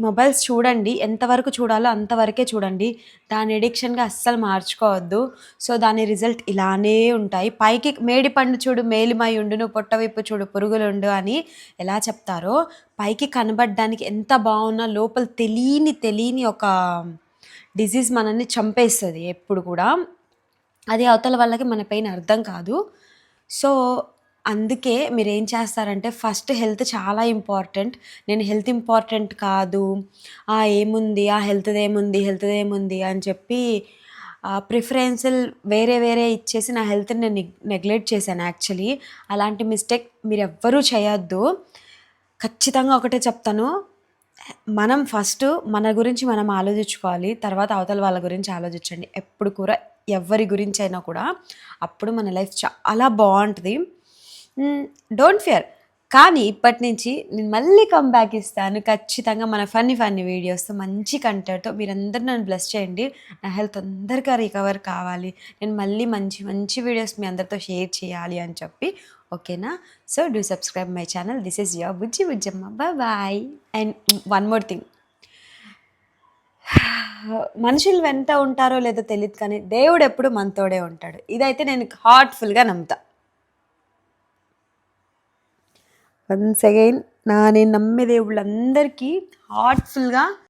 Mobiles చూడండి. ఎంతవరకు చూడాలో అంతవరకే చూడండి. దాని అడిక్షన్‌గా అస్సలు మార్చుకోవద్దు. సో, దాని రిజల్ట్ ఇలానే ఉంటాయి. పైకి మేడి పండు చూడు మేలిమైయుండును పొట్ట విప్పు చూడు పురుగులుండు అని ఎలా చెప్తారో, పైకి కనబడడానికి ఎంత బావున్నా లోపల తెలియని ఒక డిసీజ్ మనల్ని చంపేస్తది ఎప్పుడు కూడా. అది అవతల వాళ్ళకి మన పెయిన్ అర్థం కాదు. సో, అందుకే మీరేం చేస్తారంటే ఫస్ట్ హెల్త్ చాలా ఇంపార్టెంట్. నేను హెల్త్ ఇంపార్టెంట్ కాదు. ఏముంది హెల్త్‌దేముంది అని చెప్పి ప్రిఫరెన్సులు వేరే ఇచ్చేసి నా హెల్త్‌ని నేను నెగ్లెక్ట్ చేశాను యాక్చువల్లీ. అలాంటి మిస్టేక్ మీరెవ్వరూ చేయొద్దు. ఖచ్చితంగా ఒకటే చెప్తాను. మనం ఫస్టు మన గురించి మనం ఆలోచించుకోవాలి. తర్వాత అవతల వాళ్ళ గురించి ఆలోచించండి. ఎప్పుడు కూడా ఎవ్వరి గురించైనా కూడా. అప్పుడు మన లైఫ్ చాలా బావుంటది. Don't fear. కానీ ఇప్పటి నుంచి నేను మళ్ళీ కమ్‌బ్యాక్ ఇస్తాను. ఖచ్చితంగా మన ఫన్నీ వీడియోస్‌తో మంచి కంటెంట్‌తో మీరందరూ నన్ను బ్లెస్ చేయండి. నా హెల్త్ తొందరగా రికవర్ కావాలి. నేను మళ్ళీ మంచి వీడియోస్ మీ అందరితో షేర్ చేయాలి అని చెప్పి ఓకేనా? So, do subscribe my channel. This is your Bujjamma. Bye. And one more thing. మనుషులు వెంట ఉంటారో లేదో తెలీదు కానీ దేవుడెప్పుడు మనతోడే ఉంటాడు. ఇదైతే నేను హార్ట్‌ఫుల్‌గా నమ్ముతా. వన్స్ అగైన్ నేను నమ్మే దేవుళ్ళందరికీ హార్ట్‌ఫుల్‌గా